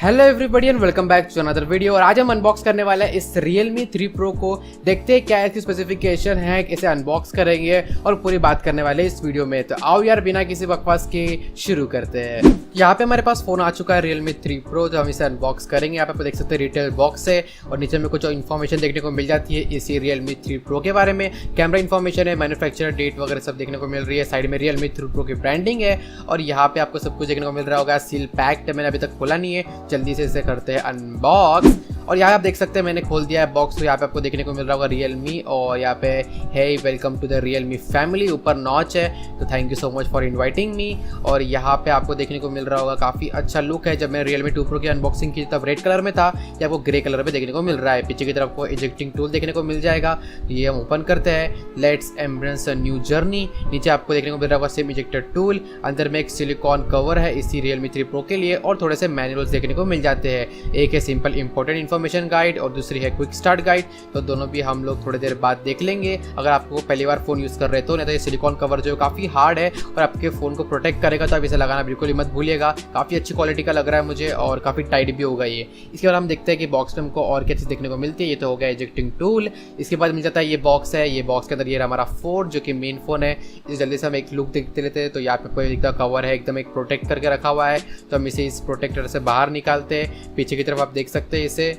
Hello everybody and welcome back to another video. और आज हम अनबॉक्स करने वाले हैं इस Realme 3 Pro को। देखते हैं क्या इसकी स्पेसिफिकेशन है, इसे अनबॉक्स करेंगे और पूरी बात करने वाले हैं इस वीडियो में। तो आओ यार बिना किसी बकवास के शुरू करते हैं। यहाँ पे हमारे पास फोन आ चुका है Realme 3 Pro, जो हम इसे अनबॉक्स करेंगे। यहाँ पे आप देख सकते हैं रिटेल बॉक्स है और नीचे में कुछ इन्फॉर्मेशन देखने को मिल जाती है इसी Realme 3 Pro के बारे में। कैमरा इन्फॉर्मेशन है, मैन्युफैक्चर डेट वगैरह सब देखने को मिल रही है। साइड में Realme 3 Pro की ब्रांडिंग है और यहाँ पे आपको सब कुछ देखने को मिल रहा होगा। सील पैक्ड है, मैंने अभी तक खोला नहीं है, जल्दी से इसे करते हैं अनबॉक्स। और यहाँ आप देख सकते हैं मैंने खोल दिया है बॉक्स। तो यहाँ पे आपको देखने को मिल रहा होगा Realme और यहाँ पे है welcome to the Realme family, ऊपर नॉच है, तो thank you so much for inviting me. और यहाँ पे आपको देखने को मिल रहा होगा काफ़ी अच्छा लुक है। जब मैंने Realme 2 Pro की अनबॉक्सिंग की तब रेड कलर में था, ये आपको ग्रे कलर में देखने को मिल रहा है। पीछे की तरफ आपको इजेक्टिंग टूल देखने को मिल जाएगा, ये हम ओपन करते हैं। Let's embrace a new journey. नीचे आपको देखने को मिल रहा होगा सेम इजेक्टर टूल, अंदर में एक सिलिकॉन कवर है इसी Realme 3 Pro के लिए और थोड़े से मैनुअल्स देखने को मिल जाते हैं। एक है सिंपल इंपॉर्टेंट इन्फॉर्मेशन गाइड और दूसरी है क्विक स्टार्ट गाइड। तो दोनों भी हम लोग थोड़ी देर बाद देख लेंगे अगर आपको पहली बार फ़ोन यूज़ कर रहे तो। नहीं तो ये सिलिकॉन कवर जो काफ़ी हार्ड है और आपके फ़ोन को प्रोटेक्ट करेगा, तो आप इसे लगाना बिल्कुल ही मत भूलिएगा। काफ़ी अच्छी क्वालिटी का लग रहा है मुझे और काफ़ी टाइट भी होगा ये। इसके बाद हम देखते हैं कि बॉक्स में हमको और क्या चीज़ देखने को मिलती है। ये तो हो गया इजेक्टिंग टूल। इसके बाद मिल जाता है ये बॉक्स है। ये बॉक्स के अंदर ये हमारा फ़ोन जो कि मेन फ़ोन है। इसे जल्दी से हम एक लुक देखते लेते हैं। तो यहाँ पे कोई एकदम कवर है, एकदम एक प्रोटेक्ट करके रखा हुआ है, तो हम इसे इस प्रोटेक्टर से बाहर निकालते हैं। पीछे की तरफ आप देख सकते हैं इसे,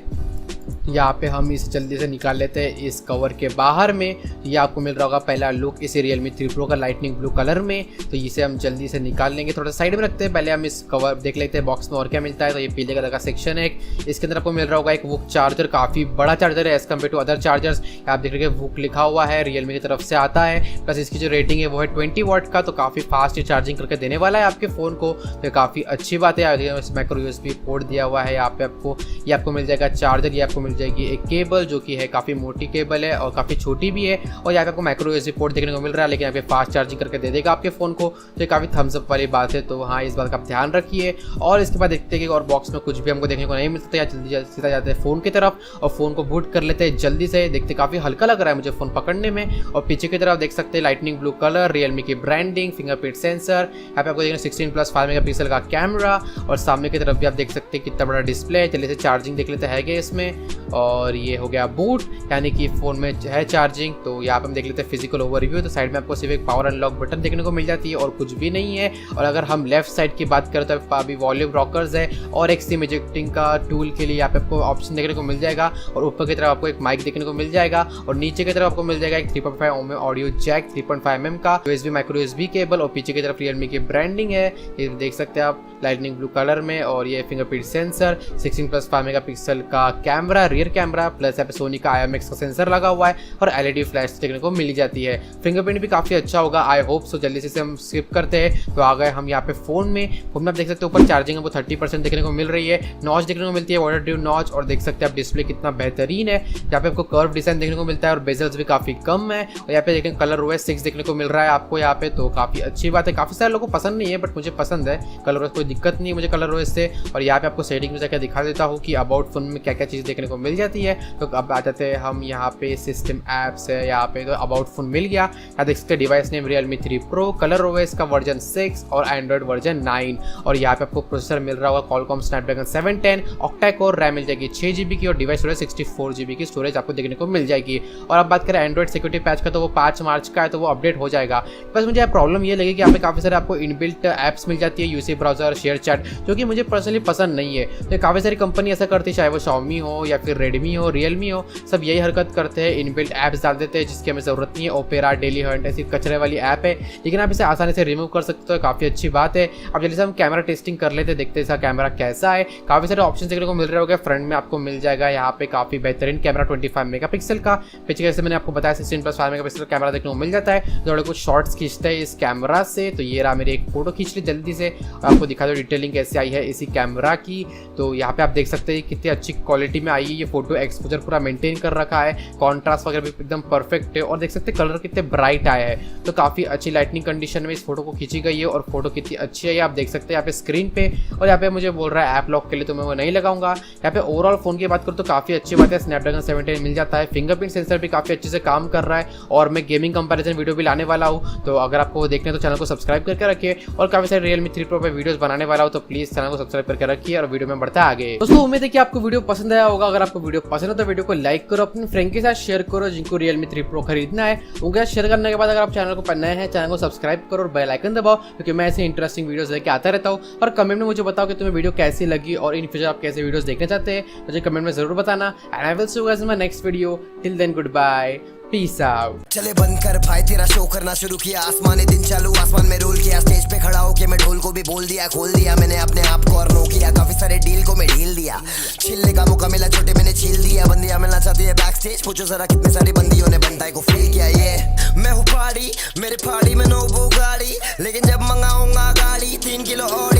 यहाँ पे हम इसे जल्दी से निकाल लेते हैं इस कवर के बाहर में। ये आपको मिल रहा होगा पहला लुक इसे Realme 3 Pro का लाइटनिंग ब्लू कलर में। तो इसे हम जल्दी से निकाल लेंगे, थोड़ा साइड में रखते हैं। पहले हम इस कवर देख लेते हैं बॉक्स में और क्या मिलता है। तो ये पीले कलर का सेक्शन है एक, इसके अंदर आपको मिल रहा होगा एक वुक चार्जर। काफ़ी बड़ा चार्जर है as compared to other chargers. आप देख रहे हैं वुक लिखा हुआ है, Realme की तरफ से आता है। प्लस इसकी जो रेटिंग है वो है 20 वाट का, तो काफ़ी फास्ट चार्जिंग करके देने वाला है आपके फ़ोन को, तो काफ़ी अच्छी बात है। माइक्रो USB पोर्ट दिया हुआ है यहाँ पे आपको। ये आपको मिल जाएगा चार्जर, ये आपको मिल जाएगी एक केबल जो कि है काफ़ी मोटी केबल है और काफ़ी छोटी भी है। और यहाँ पे आपको माइक्रो USB पोर्ट देखने को मिल रहा है, लेकिन यहाँ पे फास्ट चार्जिंग करके दे देगा आपके फ़ोन को, तो ये काफ़ी थम्स अप वाली बात है। तो हाँ, इस बात का आप ध्यान रखिए। और इसके बाद देखते हैं कि और बॉक्स में कुछ भी हमको देखने को नहीं मिलता। तो या जल्दी सीधा जाते हैं फ़ोन की तरफ और फ़ोन को बूट कर लेते हैं जल्दी से। देखते काफ़ी हल्का लग रहा है मुझे फ़ोन पकड़ने में। और पीछे की तरफ देख सकते हैं लाइटनिंग ब्लू कलर, Realme की ब्रांडिंग, फिंगरप्रिंट सेंसर। यहाँ पे आपको देखना 16+5 मेगापिक्सल का कैमरा और सामने की तरफ भी आप देख सकते हैं कितना बड़ा डिस्प्ले है। जल्दी से चार्जिंग देख लेते हैं क्या इसमें। और ये हो गया बूट, यानी कि फ़ोन में है चार्जिंग। तो यहाँ पे हम देख लेते हैं फिजिकल ओवरव्यू। तो साइड में आपको सिर्फ एक पावर अनलॉक बटन देखने को मिल जाती है और कुछ भी नहीं है। और अगर हम लेफ्ट साइड की बात करें तो अभी वॉल्यूम रॉकर्स है और एक सिम इजेक्टिंग का टूल के लिए यहाँ पे आपको ऑप्शन देखने को मिल जाएगा। और ऊपर की तरफ आपको एक माइक देखने को मिल जाएगा और नीचे की तरफ आपको मिल जाएगा एक 3.5 ओम ऑडियो जैक, 3.5 mm का USB माइक्रो USB केबल। और पीछे की तरफ Realme की ब्रांडिंग है, ये देख सकते हैं आप लाइटनिंग ब्लू कलर में। और ये फिंगरप्रिंट सेंसर, 16+5 मेगापिक्सल का कैमरा, रियर कैमरा, प्लस यहाँ पे सोनी का IMX का सेंसर लगा हुआ है और LED फ्लैश देखने को मिल जाती है। फिंगरप्रिंट भी काफ़ी अच्छा होगा, आई होप सो। जल्दी से हम स्किप करते हैं। तो आ गए हम यहाँ पे फ़ोन में आप देख सकते हैं ऊपर चार्जिंग हमको 30% देखने को मिल रही है। नॉच देखने को मिलती है, वाटर ड्यू नॉच। और देख सकते हैं आप डिस्प्ले कितना बेहतरीन है। यहाँ पे आपको कर्व डिजाइन देखने को मिलता है और बेजल्स भी काफ़ी कम है। और यहाँ पे देखें कलर OS 6 देखने को मिल रहा है आपको यहाँ पे, तो काफ़ी अच्छी बात है। काफ़ी सारे लोगों को पसंद नहीं है बट मुझे पसंद है कलर OS, कोई दिक्कत नहीं है मुझे कलर OS से। और यहाँ पे आपको सेटिंग में जाकर दिखा देता हूँ कि अबाउट फोन में क्या क्या चीज़ देखने को मिल जाती है। तो अब आ जाते हैं हम यहाँ पे सिस्टम ऐप्स है, यहाँ पे तो अबाउट फोन मिल गया। यहाँ देख सकते हैं device name Realme 3 Pro, colour OS का वर्जन 6 और एंड्रॉइड वर्जन 9। और यहाँ पे आपको प्रोसेसर मिल रहा होगा Qualcomm Snapdragon 710, octa core, RAM मिल जाएगी 6 GB की और डिवाइस स्टोरेज 64 GB की स्टोरेज आपको देखने को मिल जाएगी। और अब बात करें एंड्रॉइड सिक्योरिटी पैच का, तो वो 5 मार्च का है, तो वो अपडेट हो जाएगा। बस मुझे प्रॉब्लम ये लगी कि यहाँ पे काफ़ी सारे आपको इनबिल्ट ऐप्स मिल जाती है, UC ब्राउजर, शेयर चैट, जो कि मुझे पर्सनली पसंद नहीं है। तो काफ़ी सारी कंपनी ऐसा करती है, चाहे वो Xiaomi हो या फिर Redmi हो, Realme हो, सब यही हरकत करते हैं, इनबिल्ट ऐप्स डाल देते हैं जिसकी हमें ज़रूरत नहीं है। ओपेरा, डेली हंट ऐसी कचरे वाली ऐप है, लेकिन आप इसे आसानी से रिमूव कर सकते हो, काफ़ी अच्छी बात है। अब जल्दी से हम कैमरा टेस्टिंग कर लेते हैं, देखते हैं इसका कैमरा कैसा है। काफ़ी सारे ऑप्शन देखने को मिल रहे होंगे। फ्रंट में आपको मिल जाएगा यहाँ पे काफ़ी बेहतरीन कैमरा 25 मेगापिक्सल का। पीछे जैसे मैंने आपको बताया 16+5 मेगापिक्सल कैमरा देखने को मिल जाता है। थोड़े कुछ शॉर्ट्स खींचते हैं इस कैमरा से। तो ये रहा, मेरी एक फोटो खींच ली जल्दी से, आपको दिखा दो डिटेलिंग कैसे आई है इसी कैमरा की। तो यहाँ पे आप देख सकते हैं कितनी अच्छी क्वालिटी में आई है ये फोटो एक्सपोजर पूरा मेंटेन कर रखा है, कॉन्ट्रास्ट वगैरह भी एकदम परफेक्ट है और देख सकते हैं कलर कितने ब्राइट आए हैं। तो काफ़ी अच्छी लाइटनिंग कंडीशन में इस फोटो को खींची गई है और फोटो कितनी अच्छी है ये आप देख सकते हैं यहाँ पे स्क्रीन पे। और यहाँ पे मुझे बोल रहा है ऐप लॉक के लिए, तो मैं वो नहीं लगाऊंगा। यहाँ पे ओवरऑल फोन की बात करूँ तो काफ़ी अच्छी बात है, स्नैपड्रैगन 710 मिल जाता है, फिंगरप्रिंट सेंसर भी काफ़ी अच्छे से काम कर रहा है और मैं गेमिंग कंपैरिजन वीडियो भी लाने वाला हूँ। तो अगर आपको वो देखने तो चैनल को सब्सक्राइब करके रखिए और काफ़ी सारे Realme 3 Pro पे वीडियोस बनाने वाला हूँ, तो प्लीज़ चैनल को सब्सक्राइब करके रखिए और वीडियो में बढ़ता है आगे। दोस्तों उम्मीद है कि आपको वीडियो पसंद आया होगा। अगर आपको वीडियो पसंद है तो वीडियो को लाइक करो, अपने फ्रेंड के साथ शेयर करो जिनको Realme 3 Pro खरीदना है। उनके साथ शेयर करने के बाद अगर आप चैनल को नए हैं चैनल को सब्सक्राइब करो और बेल आइकन दबाओ, क्योंकि मैं ऐसे इंटरेस्टिंग वीडियोस लेके आता रहता हूँ। और कमेंट में मुझे बताओ कि तुम्हें वीडियो कैसी लगी और इन फ्यूचर आप कैसे वीडियोस देखना चाहते हैं, मुझे कमेंट में जरूर बताना। And I will see you guys in my next video. Till then goodbye, peace out. चले बंद कर भाई तेरा शो करना शुरू किया, आसमानी दिन चालू आसमान में रोल किया, स्टेज पे खड़ा होके मैं ढोल को भी बोल दिया, खोल दिया मैंने अपने आप को और नो किया, काफी सारे डील को मैं ढील दिया, छिलने का मौका मिला छोटे मैंने छील दिया, बंदियां मिलना चाहती है बैक स्टेज, पूछो जरा कितने सारी बंदियों ने बनताई को फील किया। ये मैं हूँ पार्टी, मेरे पार्टी में नो वो गाड़ी, लेकिन जब मंगाऊंगा गाड़ी 3 किलो और